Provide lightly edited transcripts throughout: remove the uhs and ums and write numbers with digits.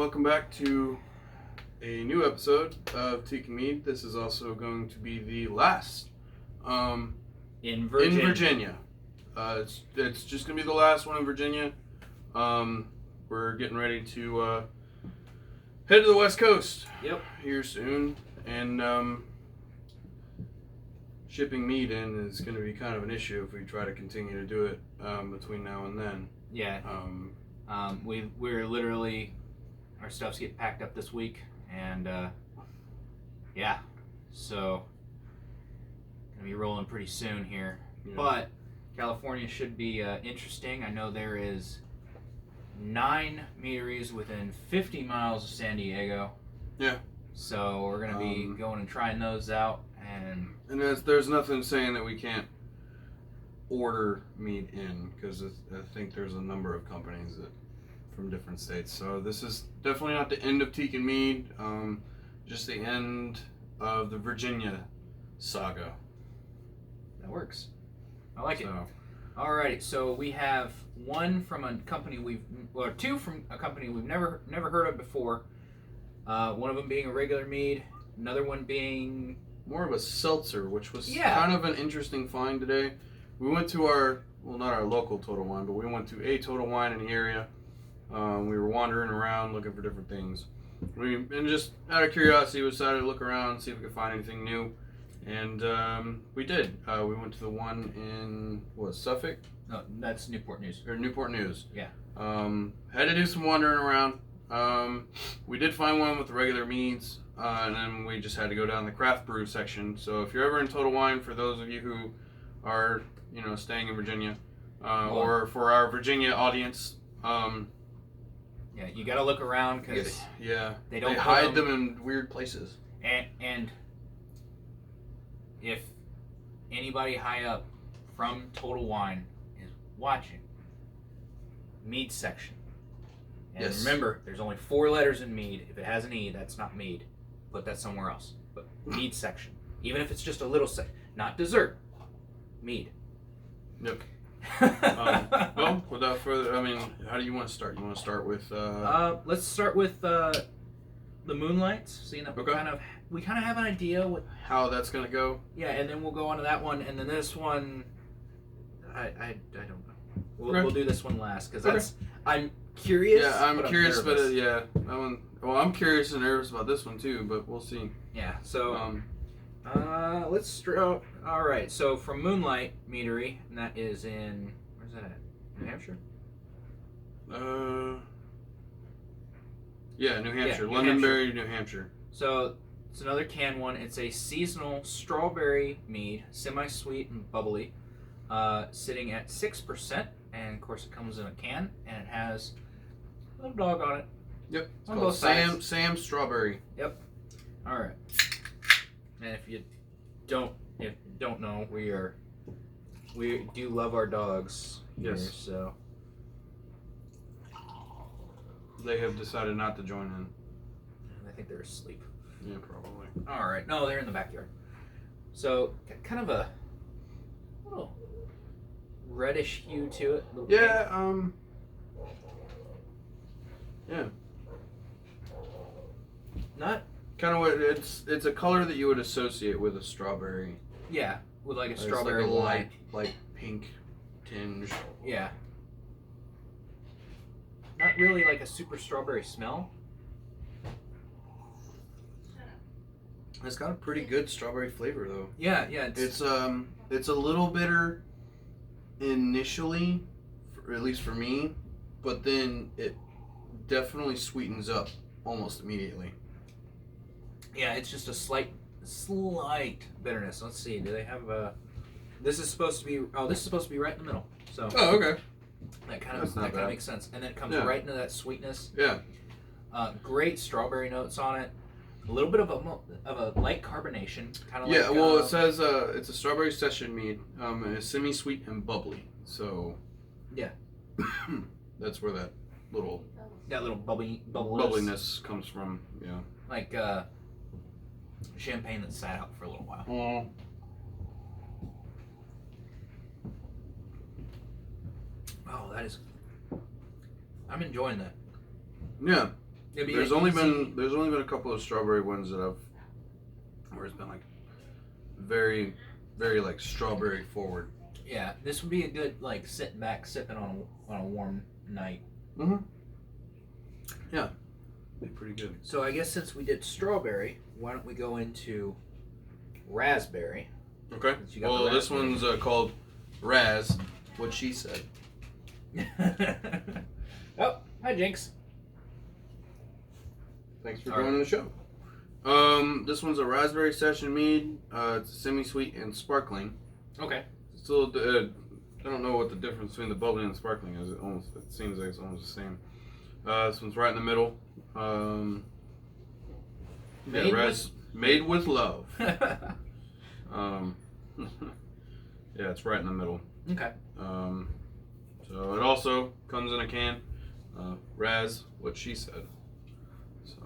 welcome back to a new episode of Teak and Mead. This is also going to be the last in Virginia. It's just going to be the last one in Virginia. We're getting ready to head to the West Coast. Yep. Here soon, and shipping mead in is going to be kind of an issue if we try to continue to do it between now and then. Yeah. We're literally, our stuff's getting packed up this week, and yeah, so gonna be rolling pretty soon here. Yeah. But California should be interesting. I know there is 9 meaderies within 50 miles of San Diego. Yeah. So we're gonna be going and trying those out, and there's nothing saying that we can't order meat in, because I think there's a number of companies that from different states. So this is definitely not the end of Teak and Mead, just the end of the Virginia Saga. That works. I like it. Alrighty, so we have one from a company two from a company we've never heard of before. One of them being a regular mead, another one being more of a seltzer, which was kind of an interesting find today. We went to not our local Total Wine, but we went to a Total Wine in the area. We were wandering around looking for different things. And just out of curiosity, we decided to look around and see if we could find anything new. And we did. We went to the one in, Suffolk? No, that's Newport News. Or Newport News. Yeah. Had to do some wandering around. We did find one with the regular meads, and then we just had to go down the craft brew section. So if you're ever in Total Wine, for those of you who are staying in Virginia, or for our Virginia audience, yeah, you got to look around, because they hide them in weird places. And if anybody high up from Total Wine is watching, mead section. And remember, there's only 4 letters in mead. If it has an E, that's not mead. Put that somewhere else. But mead section. Even if it's just a little section. Not dessert. Mead. Yep. Well, without further, how do you want to start? You want to start with? Let's start with the Moonlights. Seeing that we kind of have an idea how that's gonna go. Yeah, and then we'll go on to that one, and then this one, I don't know. We'll do this one last, because I'm curious. Yeah, I'm curious, but that one. Well, I'm curious and nervous about this one too, but we'll see. Yeah. So. Let's start. All right. So from Moonlight Meadery, and that is in, where's that at? New Hampshire. Yeah, New Hampshire. New Londonderry, New Hampshire. So it's another canned one. It's a seasonal strawberry mead, semi-sweet and bubbly, sitting at 6%, and of course it comes in a can, and it has a little dog on it. Yep. It's called Sam Strawberry. Yep. All right. And if you don't know, we do love our dogs here, so they have decided not to join in. I think they're asleep. Yeah, probably. All right. No, they're in the backyard. So kind of a little reddish hue to it. Yeah. Yeah. Not. Kind of what it's a color that you would associate with a strawberry. Yeah, with like a strawberry light pink tinge. Yeah. Not really like a super strawberry smell. It's got a pretty good strawberry flavor though. Yeah. It's a little bitter initially, at least for me, but then it definitely sweetens up almost immediately. Yeah, it's just a slight bitterness. Let's see. Do they have this is supposed to be right in the middle. So okay. That kind of makes sense. And then it comes right into that sweetness. Yeah. Great strawberry notes on it. A little bit of a light carbonation, kind of. Yeah, well, it says it's a strawberry session mead. It's semi-sweet and bubbly. So. Yeah. That's where that little bubbliness comes from. Yeah. Like champagne that sat out for a little while. Oh, that is. I'm enjoying that. Yeah. There's only been a couple of strawberry ones that where it's been like very, very like strawberry forward. Yeah, this would be a good like sitting back, sipping on a warm night. Mhm. Yeah, be pretty good. So I guess since we did strawberry, why don't we go into raspberry? Okay. Well, this one's called Raz. What she said. Oh, hi Jinx. Thanks for joining the show. This one's a raspberry session mead. It's semi-sweet and sparkling. Okay. It's a little. I don't know what the difference between the bubbly and the sparkling is. It seems like it's almost the same. This one's right in the middle. Made with love. Yeah, it's right in the middle. Okay. So it also comes in a can. Raz, what she said. So.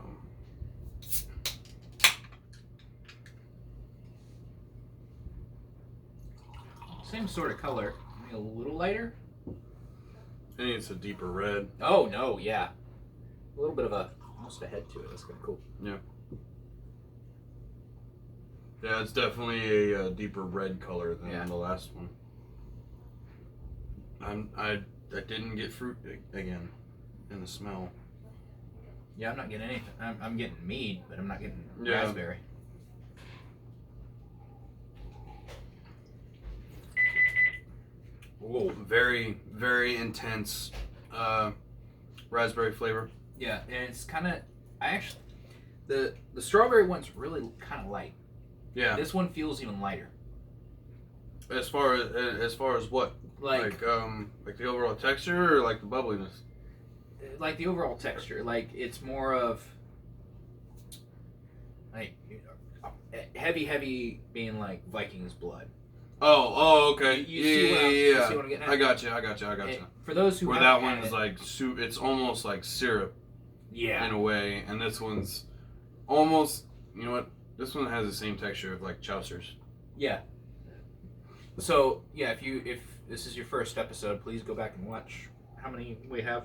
Same sort of color, maybe a little lighter. I think it's a deeper red. Oh no, yeah, a little bit of almost a head to it. That's kind of cool. Yeah. Yeah, it's definitely a deeper red color than the last one. I didn't get fruit again in the smell. Yeah, I'm not getting anything. I'm getting mead, but I'm not getting raspberry. Whoa, very, very intense raspberry flavor. Yeah, and it's kind of. The strawberry one's really kind of light. Yeah. This one feels even lighter. As far as what? Like the overall texture or like the bubbliness? Like the overall texture. Like it's more of like heavy being like Viking's blood. Oh, okay. You see what I'm getting at? I got you. And for those who where that one's like soup, it's almost like syrup. Yeah. In a way, and this one's almost. You know what? This one has the same texture of like Chaucer's. Yeah. So yeah, if this is your first episode, please go back and watch how many we have.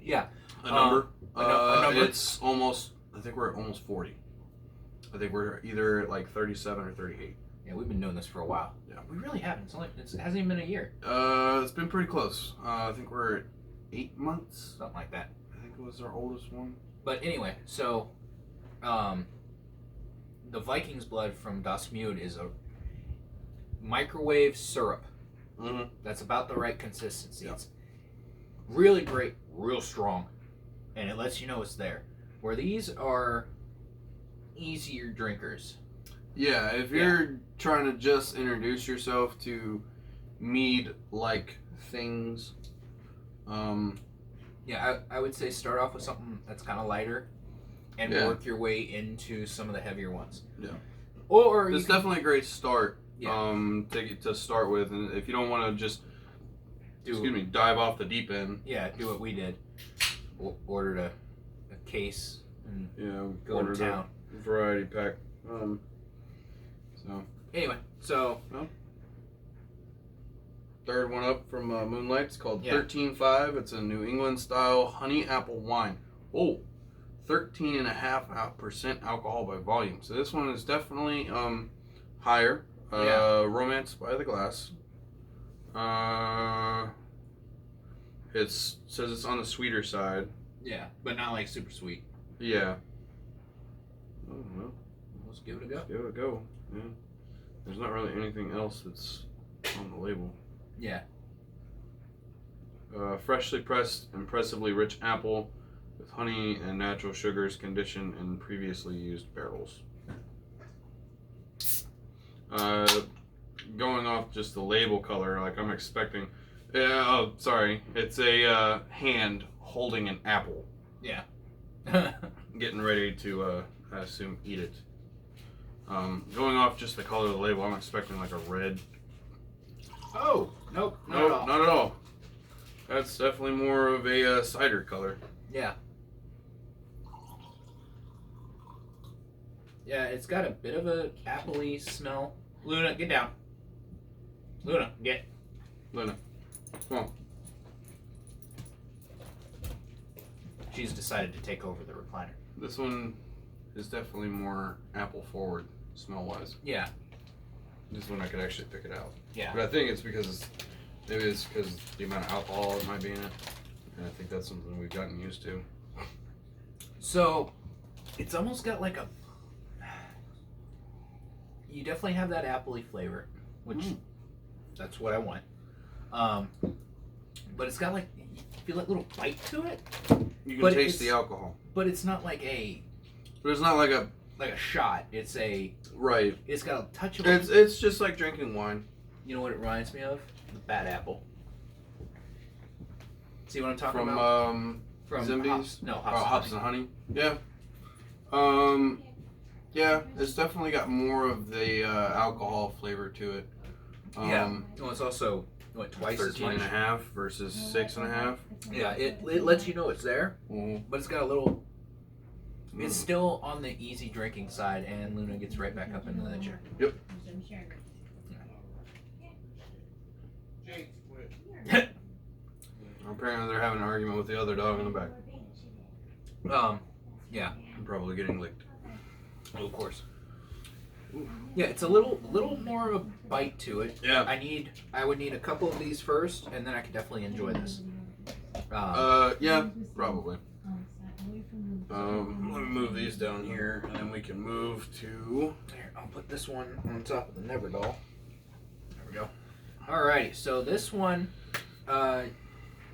Yeah. A number. A number. It's almost. I think we're at almost 40. I think we're either at like 37 or 38. Yeah, we've been doing this for a while. Yeah. We really haven't. It hasn't even been a year. It's been pretty close. I think we're at 8 months. Something like that. I think it was our oldest one. But anyway, so the Viking's blood from Das Mute is a microwave syrup. Mm-hmm. That's about the right consistency. Yeah. It's really great, real strong, and it lets you know it's there. Where these are easier drinkers. Yeah, if you're trying to just introduce yourself to mead-like things, yeah, I would say start off with something that's kind of lighter, and work your way into some of the heavier ones. Yeah. Or it's definitely a great start. Yeah. To start with, and if you don't want to just dive off the deep end. Yeah, do what we did. Ordered a case and go to town. A variety pack. So anyway, third one up from Moonlight. It's called 13.5. It's a New England style honey apple wine. 13.5% alcohol by volume. So this one is definitely higher. Romance by the Glass. It says it's on the sweeter side. Yeah, but not like super sweet. Yeah. Oh, well. Let's give it a go. Give it a go. Yeah. There's not really anything else that's on the label. Yeah. Freshly pressed, impressively rich apple with honey and natural sugars conditioned in previously used barrels. Going off just the label color, like I'm expecting. It's a hand holding an apple. Yeah. Getting ready to, I assume, eat it. Going off just the color of the label, I'm expecting like a red. Oh, nope, not at all. That's definitely more of a cider color. Yeah. Yeah, it's got a bit of a apple-y smell. Luna, get down. Luna, get. Luna, come on. she's decided to take over the recliner. This one is definitely more apple forward, smell wise. Yeah. This one I could actually pick it out. Yeah. But I think it's because maybe it's because the amount of alcohol that might be in it, and I think that's something we've gotten used to. So, it's almost got like a. You definitely have that appley flavor, which that's what I want. But it's got like, you feel that little bite to it. You can taste the alcohol. But it's not like a. But it's not like a shot. It's a. Right. It's got a touch of. It's just like drinking wine. You know what it reminds me of? The bad apple. See what I'm talking about? From Zimbies? Hops and Honey. Yeah. Yeah, it's definitely got more of the alcohol flavor to it. Yeah. Well, it's also twice as much. 13.5 versus 6.5. Yeah, it lets you know it's there, but it's got a little. It's still on the easy drinking side, and Luna gets right back up into that chair. Yep. Apparently they're having an argument with the other dog in the back. Yeah. I'm probably getting licked. Oh, of course. Yeah, it's a little more of a bite to it. Yeah. I would need a couple of these first, and then I could definitely enjoy this. Yeah, probably. Let me move these down here, and then we can move to. Here, I'll put this one on top of the Never Doll. There we go. Alrighty, so this one,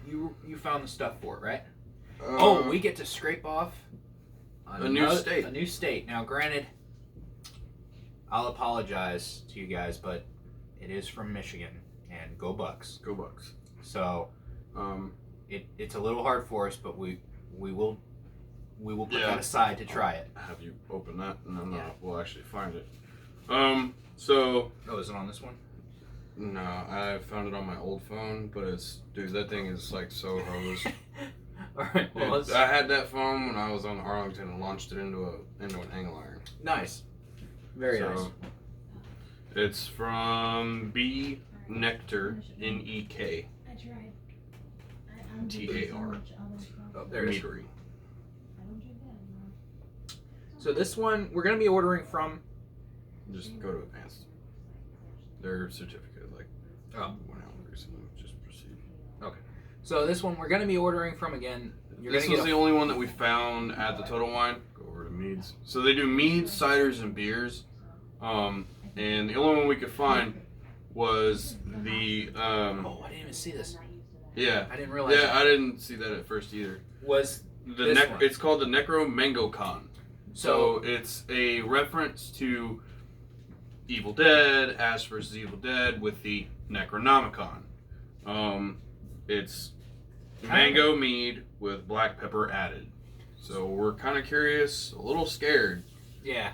you found the stuff for it, right? We get to scrape off a new state. A new state. Now, granted, I'll apologize to you guys, but it is from Michigan, and go Bucks. Go Bucks. So, it's a little hard for us, but we will put that aside to try it. Have you open that, and then we'll actually find it. So. Oh, is it on this one? No, I found it on my old phone, but dude, that thing is like so hosed. All right. Well, I had that phone when I was on Arlington and launched it into an angle iron. Nice. Very nice. It's from B Nectar NEK. TAR. Oh, there it is. Meadery. So this one we're gonna be ordering from. Just go to advanced. Their certificate, went out recently. Just proceed. Okay. So this one we're gonna be ordering from again. This was the only one that we found at the Total Wine. Go over to Meads. So they do meads, ciders, and beers. And the only one we could find was the. Oh, I didn't even see this. Yeah. I didn't realize. Yeah, I didn't see that at first either. Was It's called the Necro Mango Con. So it's a reference to Evil Dead, Ash vs. Evil Dead with the Necronomicon. It's mango mead with black pepper added. So we're kind of curious, a little scared. Yeah.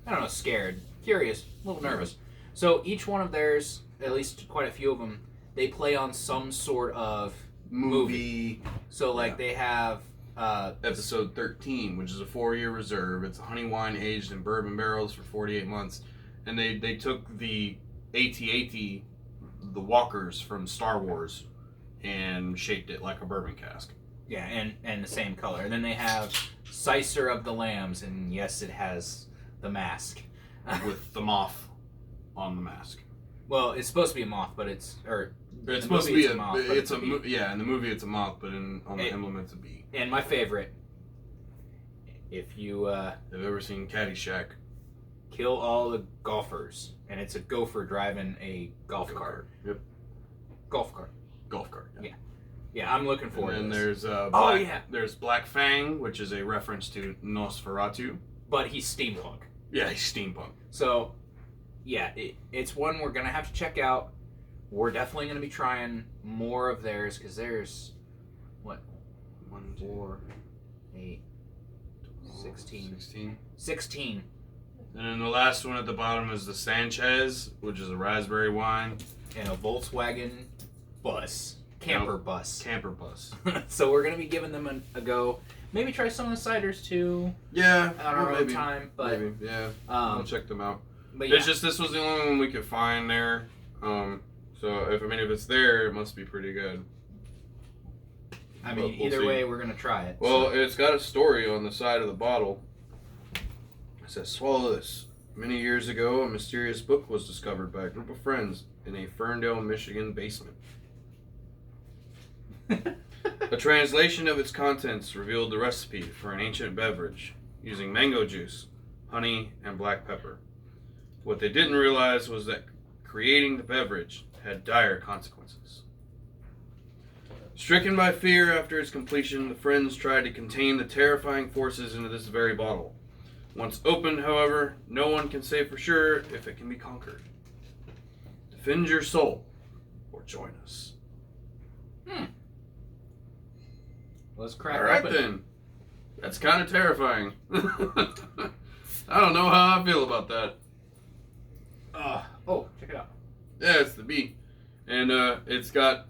I don't know, scared. Curious, a little nervous. So each one of theirs, at least quite a few of them, they play on some sort of movie. So they have episode 13, which is a 4-year reserve. It's a honey wine aged in bourbon barrels for 48 months. And they took the AT-AT, the walkers from Star Wars, and shaped it like a bourbon cask. Yeah, and the same color. And then they have Sicer of the Lambs, and yes, it has the mask. With the moth on the mask. Well, it's supposed to be a moth, but it's supposed to be a moth. In the movie it's a moth, but on the emblem it's a bee. And my favorite, if you have ever seen Caddyshack, kill all the golfers, and it's a gopher driving a golf cart. Yep. Golf cart. Yeah. Yeah, I'm looking forward to this. And then there's Black Fang, which is a reference to Nosferatu. But he's steampunk. Yeah, he's steampunk. So, yeah, it's one we're going to have to check out. We're definitely going to be trying more of theirs, because there's, 1, 4, 8, 16. 16. And then the last one at the bottom is the Sanchez, which is a raspberry wine. And a Volkswagen bus. Camper bus. So we're going to be giving them a go. Maybe try some of the ciders too. Yeah. On our own time. But, maybe, yeah. We'll check them out. But yeah. It's just this was the only one we could find there. So if it's there, it must be pretty good. I mean, either way, we're going to try it. Well, it's got a story on the side of the bottle. It says, swallow this. Many years ago, a mysterious book was discovered by a group of friends in a Ferndale, Michigan basement. A translation of its contents revealed the recipe for an ancient beverage using mango juice, honey, and black pepper. What they didn't realize was that creating the beverage had dire consequences. Stricken by fear after its completion, the friends tried to contain the terrifying forces into this very bottle. Once opened, however, no one can say for sure if it can be conquered. Defend your soul, or join us. Let's crack it. All right, open. then. That's kind of terrifying. I don't know how I feel about that. Oh, check it out. Yeah, it's the bee. And it's got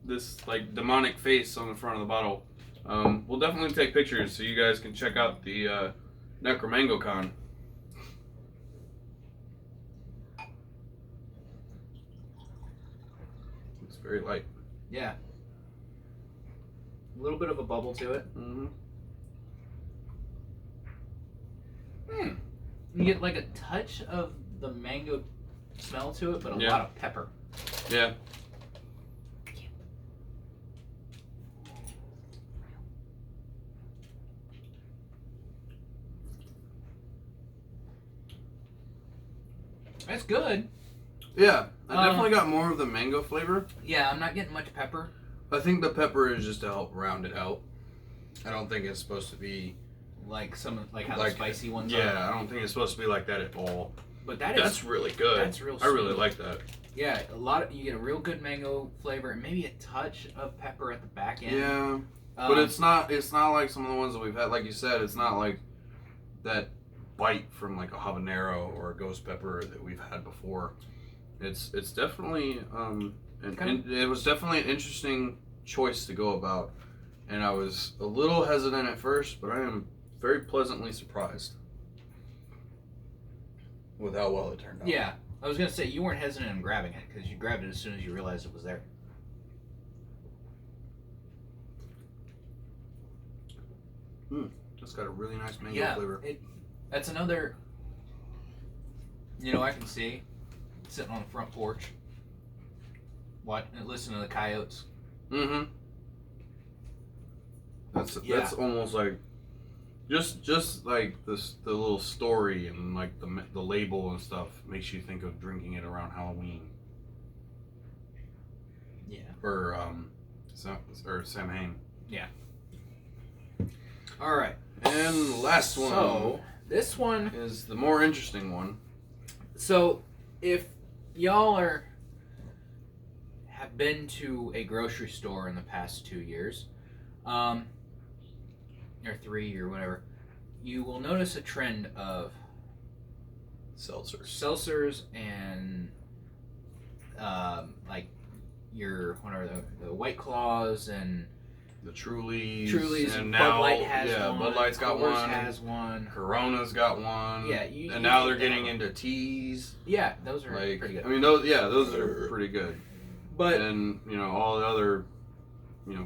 this like demonic face on the front of the bottle. We'll definitely take pictures so you guys can check out the Necromango Con. It's very light. Yeah. A little bit of a bubble to it. Mm-hmm. You get like a touch of the mango smell to it, but a lot of pepper. Yeah. That's good. Yeah, I definitely got more of the mango flavor. Yeah, I'm not getting much pepper. I think the pepper is just to help round it out. I don't think it's supposed to be like how the spicy ones are. Yeah, I don't think it's supposed to be like that at all. But that's really good. That's real sweet. I really like that. Yeah, you get a real good mango flavor and maybe a touch of pepper at the back end. Yeah. But it's not like some of the ones that we've had. Like you said, it's not like that bite from like a habanero or a ghost pepper that we've had before. It's definitely it was definitely an interesting choice to go about, and I was a little hesitant at first, but I am very pleasantly surprised with how well it turned out. Yeah, I was gonna say you weren't hesitant in grabbing it because you grabbed it as soon as you realized it was there. It's got a really nice mango flavor. That's another. I can see sitting on the front porch, listen to the coyotes. Mm-hmm. That's almost like just like the little story and like the label and stuff makes you think of drinking it around Halloween. Yeah. Or Samhain. Yeah. All right. And last one. So this one is the more interesting one. So if y'all have been to a grocery store in the past 2 years, or 3 or whatever, you will notice a trend of seltzers and like the White Claws and the Trulies, and now Bud Light has one. Bud Light's got Coors one. has one. Corona's got one. Yeah, and now they're getting into teas. Yeah, those are pretty good. I mean, those are pretty good. But and all the other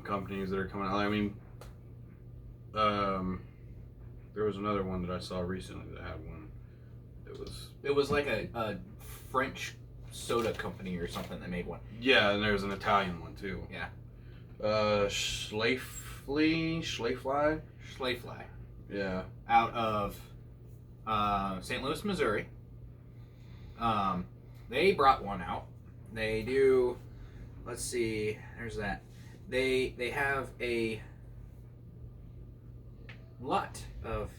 companies that are coming out. I mean, there was another one that I saw recently that had one. It was like a French soda company or something that made one. Yeah, and there's an Italian one too. Yeah. Schlafly. Yeah. Out of St. Louis, Missouri. They brought one out. They do. Let's see. There's that. They have a lot of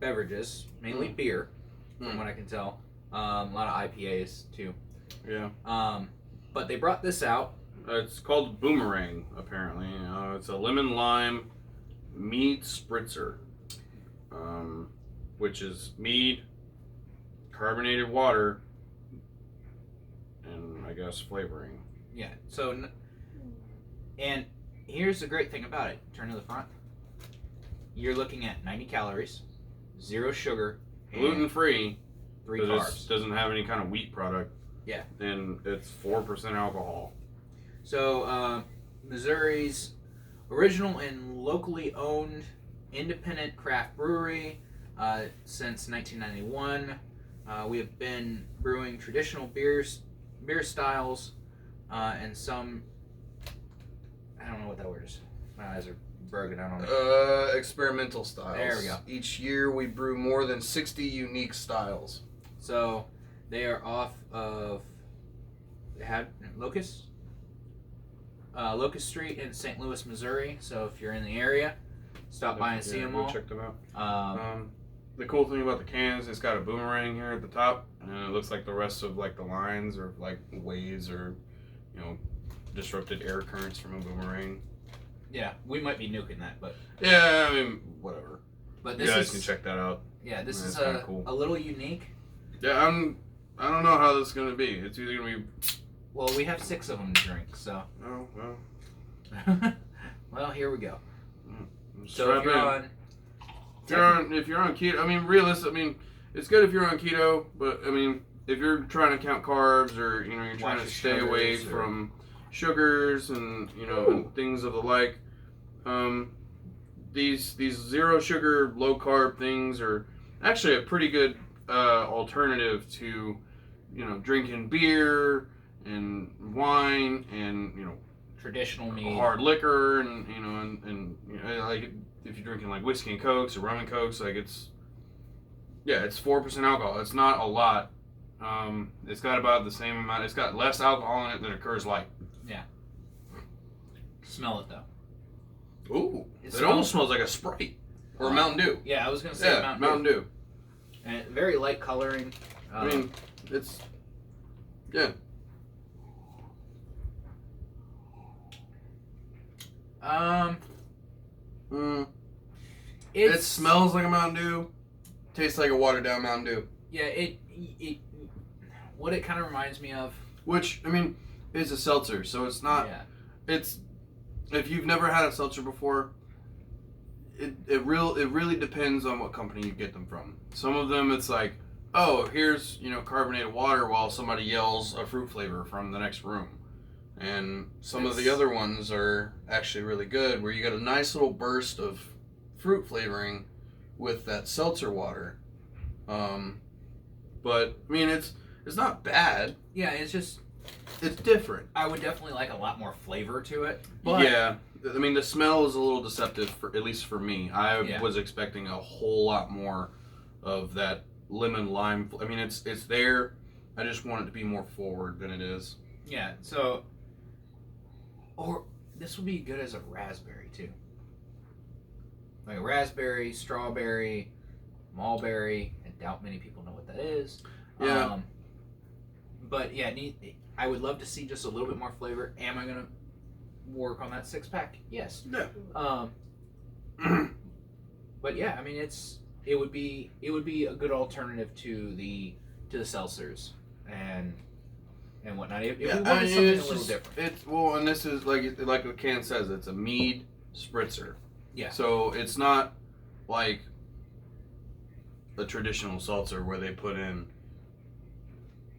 beverages, mainly beer, from what I can tell. A lot of IPAs too. Yeah. But they brought this out. It's called Boomerang, apparently. It's a lemon lime mead spritzer, which is mead, carbonated water, and I guess flavoring. Yeah. So, and here's the great thing about it. Turn to the front. You're looking at 90 calories, 0 sugar, gluten free, 3 carbs. It doesn't have any kind of wheat product. Yeah. And it's 4% alcohol. So, Missouri's original and locally owned independent craft brewery since 1991. We have been brewing traditional beer styles, and some, I don't know what that word is. My eyes are broken out on it. Experimental styles. There we go. Each year we brew more than 60 unique styles. So they are off of Locust Street in St. Louis, Missouri. So if you're in the area, stop by and see them all. Check them out. The cool thing about the cans, it's got a boomerang here at the top, and it looks like the rest of like the lines or like waves or, you know, disrupted air currents from a boomerang. Yeah, we might be nuking that, but yeah, I mean, whatever. But you guys can check that out. Yeah, this is cool. A little unique. Yeah, I don't know how this is gonna be. It's either gonna be. Well, we have 6 of them to drink, so. Oh well. Well, here we go. So if you're on keto, I mean, realistic. I mean, it's good if you're on keto, but I mean, if you're trying to count carbs or you know you're trying to stay away from sugars and you know and things of the like, these zero sugar, low carb things are actually a pretty good alternative to you know drinking beer and wine and you know traditional meat, hard liquor and you know and you know, like. If you're drinking like whiskey and cokes or rum and cokes, like it's 4% alcohol. It's not a lot. It's got about the same amount. It's got less alcohol in it than a Coors Light. Yeah. Smell it though. Ooh, it almost smells like a Sprite or a Mountain Dew. Yeah, I was gonna say Mountain Dew. And very light coloring. I mean, it's It smells like a Mountain Dew. Tastes like a watered down Mountain Dew. Yeah, it what it kind of reminds me of. Which I mean is a seltzer, so it's not. Yeah. It's if you've never had a seltzer before, it really depends on what company you get them from. Some of them it's like, oh, here's you know carbonated water while somebody yells a fruit flavor from the next room. And some of the other ones are actually really good, where you get a nice little burst of fruit flavoring with that seltzer water. But I mean, it's not bad. Yeah, it's different. I would definitely like a lot more flavor to it. But yeah, I mean, the smell is a little deceptive, at least for me. I was expecting a whole lot more of that lemon lime. I mean, it's there. I just want it to be more forward than it is. Yeah, so. Or this would be good as a raspberry too. Like a raspberry, strawberry, mulberry. I doubt many people know what that is. Yeah. But yeah, I would love to see just a little bit more flavor. Am I gonna work on that 6-pack? Yes. Yeah. But yeah, I mean it would be a good alternative to the seltzers and whatnot. If we wanted something a little different. And this is like the can says, it's a mead spritzer. Yeah. So it's not like a traditional seltzer where they put in,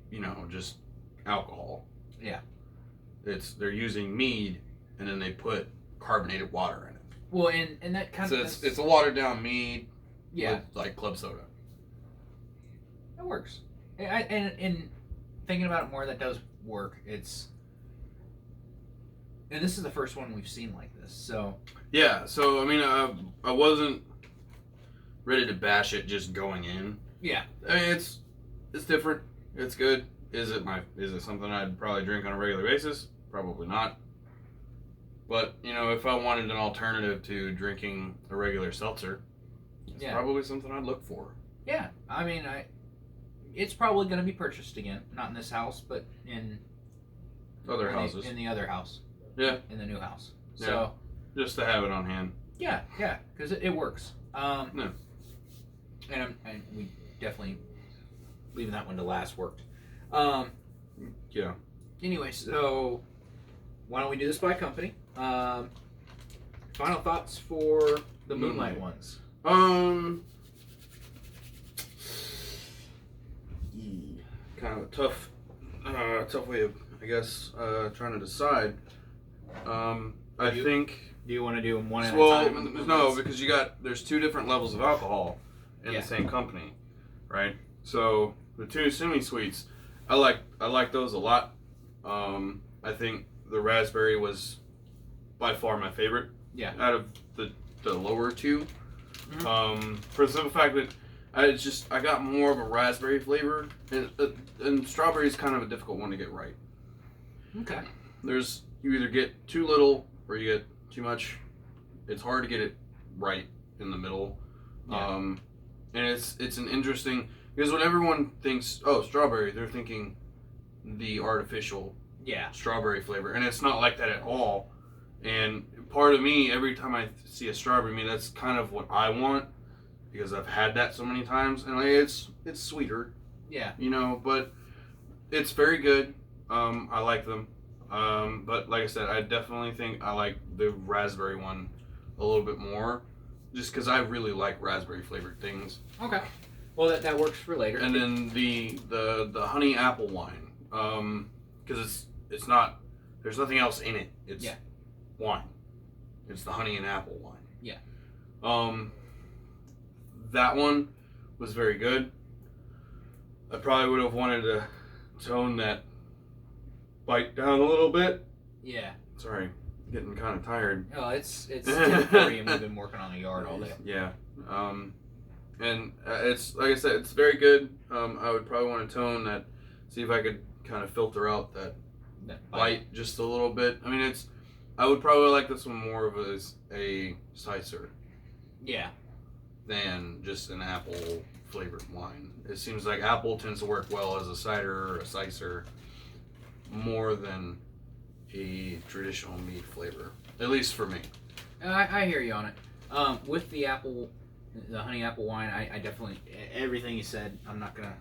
you know, just alcohol. Yeah. They're using mead and then they put carbonated water in it. Well, and that kind of it's a watered down mead. Yeah. With like club soda. That works. And thinking about it more, that does work. And this is the first one we've seen like this, so. Yeah, so I mean, I wasn't ready to bash it just going in. Yeah. I mean, it's different. It's good. Is it something I'd probably drink on a regular basis? Probably not. But you know, if I wanted an alternative to drinking a regular seltzer, it's probably something I'd look for. Yeah, I mean, it's probably going to be purchased again, not in this house, but in other houses. In the other house. Yeah. In the new house. Yeah. So just to have it on hand. Yeah, because it works. No. And we definitely leaving that one to last worked. Yeah. Anyway, so why don't we do this by company? Final thoughts for the Moonlight ones. Kind of a tough way of, I guess, trying to decide. I think. Do you want to do them one at a time? Well, no, because there's 2 different levels of alcohol in the same company, right? So the 2 semi-sweets, I like those a lot. I think the raspberry was by far my favorite. Yeah. Out of the lower 2, for the simple fact that I got more of a raspberry flavor, and strawberry is kind of a difficult one to get right. Okay. You either get too little or you get too much. It's hard to get it right in the middle. Yeah. And it's an interesting, because when everyone thinks, oh, strawberry, they're thinking the artificial strawberry flavor, and it's not like that at all. And part of me, every time I see a strawberry, I mean, that's kind of what I want, because I've had that so many times, and it's sweeter. Yeah. But it's very good. I like them. But like I said, I definitely think I like the raspberry one a little bit more, just because I really like raspberry flavored things. Okay. Well, that works for later. And then the honey apple wine, because it's not, there's nothing else in it. It's wine. It's the honey and apple wine. Yeah. That one was very good. I probably would have wanted to tone that bite down a little bit. Yeah. Sorry, getting kind of tired. Oh, it's 10:30 and we've been working on the yard all day. Yeah. And it's, like I said, it's very good. I would probably want to tone that, see if I could kind of filter out that bite just a little bit. I mean, I would probably like this one more of as a cider. Yeah. Than just an apple flavored wine. It seems like apple tends to work well as a cider or a cider more than a traditional mead flavor, at least for me. I hear you on it. With the honey apple wine, I definitely, everything you said, I'm not gonna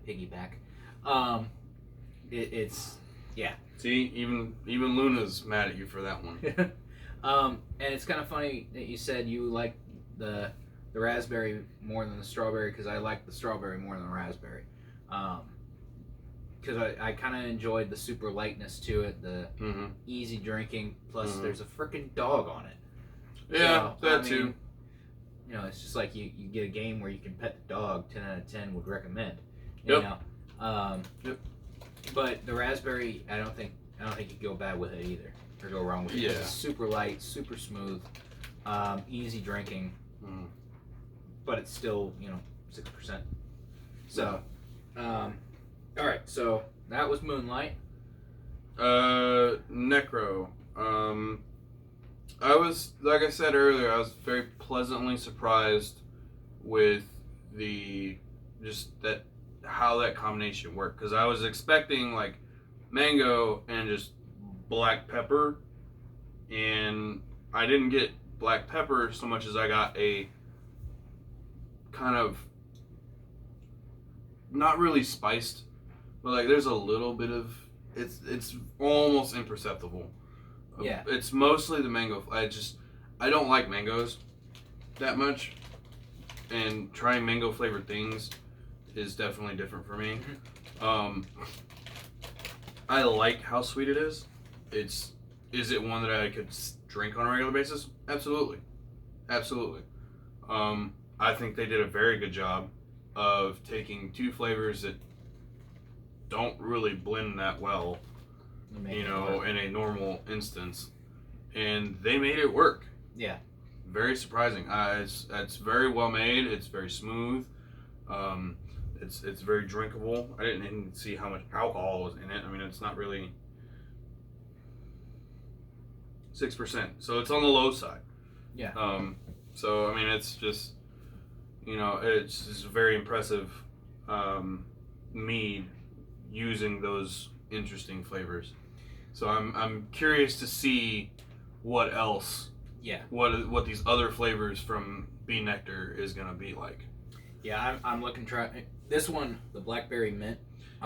piggyback. It's yeah. See, even Luna's mad at you for that one. And it's kind of funny that you said you like the raspberry more than the strawberry, because I like the strawberry more than the raspberry. Because I kind of enjoyed the super lightness to it, the easy drinking, plus there's a freaking dog on it. Yeah, that too. It's just like you get a game where you can pet the dog. 10 out of 10 would recommend. Yep. Yep. But the raspberry, I don't think you go bad with it either, or go wrong with it. Yeah. It's super light, super smooth, easy drinking, but it's still 6%. So, all right. So that was Moonlight. Necro. I was, like I said earlier, I was very pleasantly surprised with how that combination worked, because I was expecting like mango and just black pepper, and I didn't get black pepper so much as I got a kind of not really spiced, but like there's a little bit of it's almost imperceptible. Yeah. It's mostly the mango. I don't like mangoes that much, and trying mango flavored things is definitely different for me. I like how sweet it is. Is it one that I could drink on a regular basis? Absolutely. I think they did a very good job of taking 2 flavors that don't really blend that well, in a normal instance, and they made it work. Yeah. Very surprising. It's very well made. It's very smooth. It's very drinkable. I didn't even see how much alcohol was in it. I mean, it's not really 6%, so it's on the low side. Yeah. So I mean, it's just it's just very impressive mead using those interesting flavors. So I'm curious to see what else. Yeah. What these other flavors from Bee Nectar is gonna be like. Yeah, I'm looking try this one, the blackberry mint.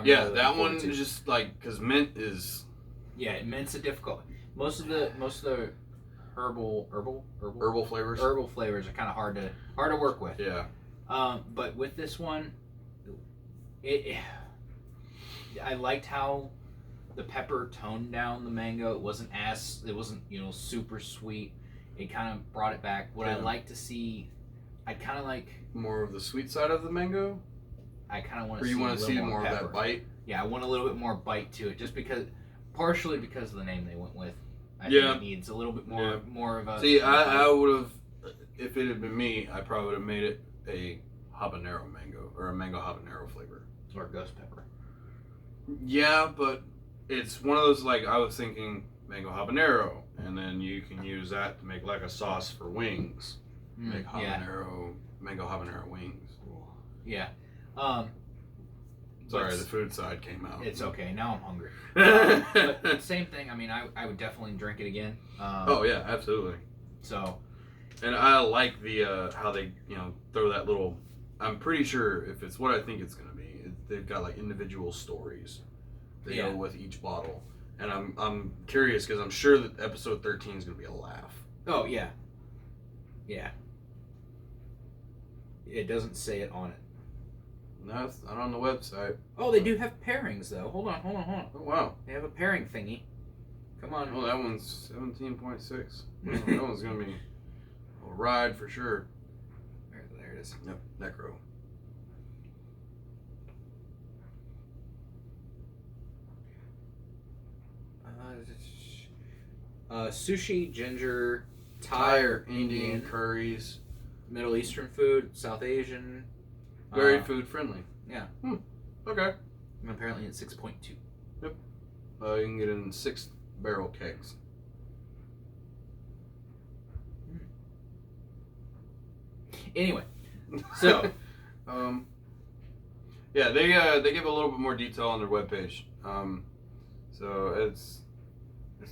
Yeah, that one is just like, because mint is. Yeah, mint's a difficult. Most of the herbal flavors. Herbal flavors are kind of hard to work with. Yeah. But with this one, I liked how the pepper toned down the mango. It wasn't super sweet. It kind of brought it back. What I like to see, I kind of like more of the sweet side of the mango. I kind of want to see. Or you want to see more pepper. of that bite? Yeah, I want a little bit more bite to it, just partially because of the name they went with. I think it needs a little bit more of a. See, I would have, if it had been me, I probably would have made it a habanero mango or a mango habanero flavor or ghost pepper. Yeah, but it's one of those, like, I was thinking mango habanero, and then you can use that to make like a sauce for wings. Make mango habanero wings. Yeah. Sorry, the food side came out. It's okay. Now I'm hungry. But same thing. I mean, I would definitely drink it again. Oh yeah, absolutely. So. And I like the how they throw that little. I'm pretty sure if it's what I think it's gonna be, they've got like individual stories that go with each bottle, and I'm curious because I'm sure that episode 13 is gonna be a laugh. Oh yeah. Yeah. It doesn't say it on it. No, it's not on the website. Oh, they do have pairings though. Hold on. Oh wow. They have a pairing thingy. Come on. Oh, that one's 17.6. That one's gonna be a ride for sure. There it is. Yep, Necro. Sushi, ginger, Thai or Indian curries, Middle Eastern food, South Asian. Very food friendly. Yeah. Okay. And apparently it's 6.2. Yep. You can get it in 6 barrel kegs. Anyway, so yeah, they give a little bit more detail on their webpage. So it's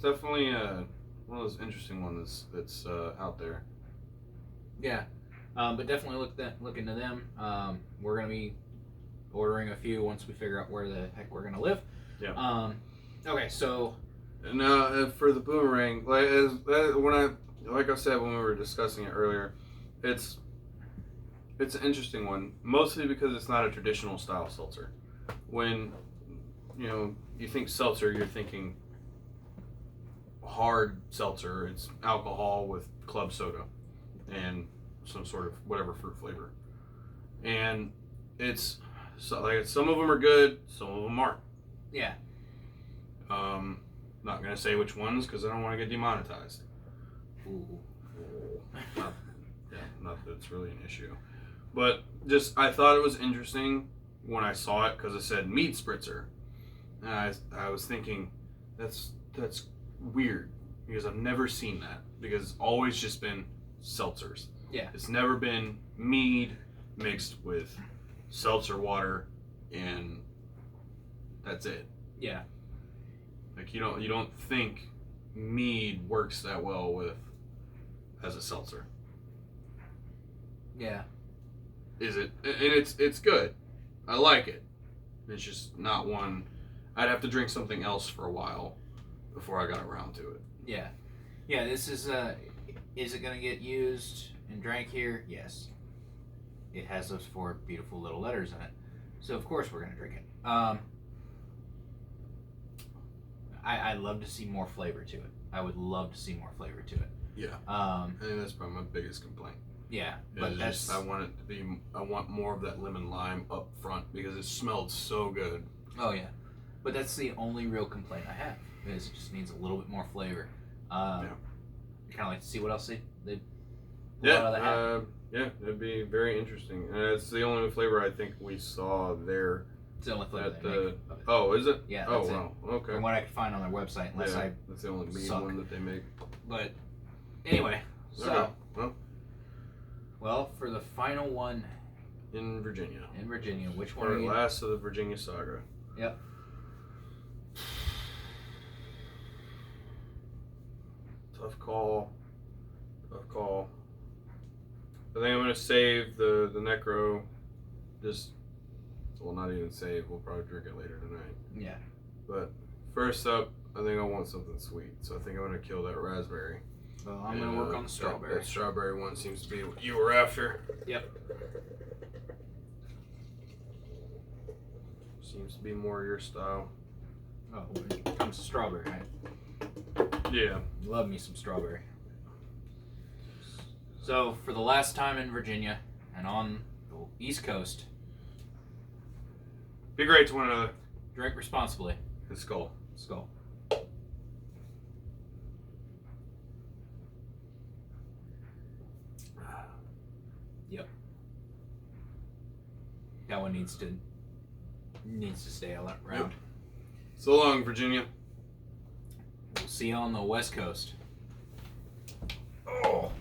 definitely one of those interesting ones that's out there. Yeah, but definitely look into them. We're gonna be ordering a few once we figure out where the heck we're gonna live. Yeah. Okay, so now for the boomerang, like I said when we were discussing it earlier, it's an interesting one, mostly because it's not a traditional style seltzer. When you think seltzer, you're thinking hard seltzer. It's alcohol with club soda and some sort of whatever fruit flavor. And it's some of them are good, some of them aren't. Yeah. Not gonna say which ones because I don't want to get demonetized. Ooh. Not that it's really an issue. But just, I thought it was interesting when I saw it because it said mead spritzer. And I was thinking, that's weird because I've never seen that because it's always just been seltzers. Yeah. It's never been mead mixed with seltzer water and that's it. Yeah. Like you don't think mead works that well as a seltzer. Yeah. Is it? And it's good. I like it. It's just not one. I'd have to drink something else for a while before I got around to it. Yeah. Yeah, this is it going to get used and drank here? Yes. It has those 4 beautiful little letters in it. So, of course, we're going to drink it. I'd love to see more flavor to it. I would love to see more flavor to it. Yeah. I think that's probably my biggest complaint. Yeah, but that's just, I want more of that lemon lime up front because it smelled so good. Oh yeah, but that's the only real complaint I have is it just needs a little bit more flavor. I kind of like to see what else they pull out of the hat. Yeah, it'd be very interesting. And it's the only flavor I think we saw there. It's the only flavor they make. Oh, is it? Yeah. That's wow. Okay. From what I could find on their website, unless that's the only meat one that they make. But anyway, so. Okay. Well, for the final one. In Virginia. Which one? For the last of the Virginia Saga. Yep. Tough call. I think I'm going to save the Necro. Not even save. We'll probably drink it later tonight. Yeah. But first up, I think I want something sweet. So I think I'm going to kill that raspberry. Well, I'm going to work on the strawberry. That strawberry one seems to be what you were after. Yep. Seems to be more your style. Oh, chunks of strawberry, right? Yeah. Love me some strawberry. So, for the last time in Virginia and on the East Coast, be great to one another. Drink responsibly. And skull. Skull. Yep. That one needs to stay around. Yep. So long, Virginia. We'll see you on the West Coast. Oh.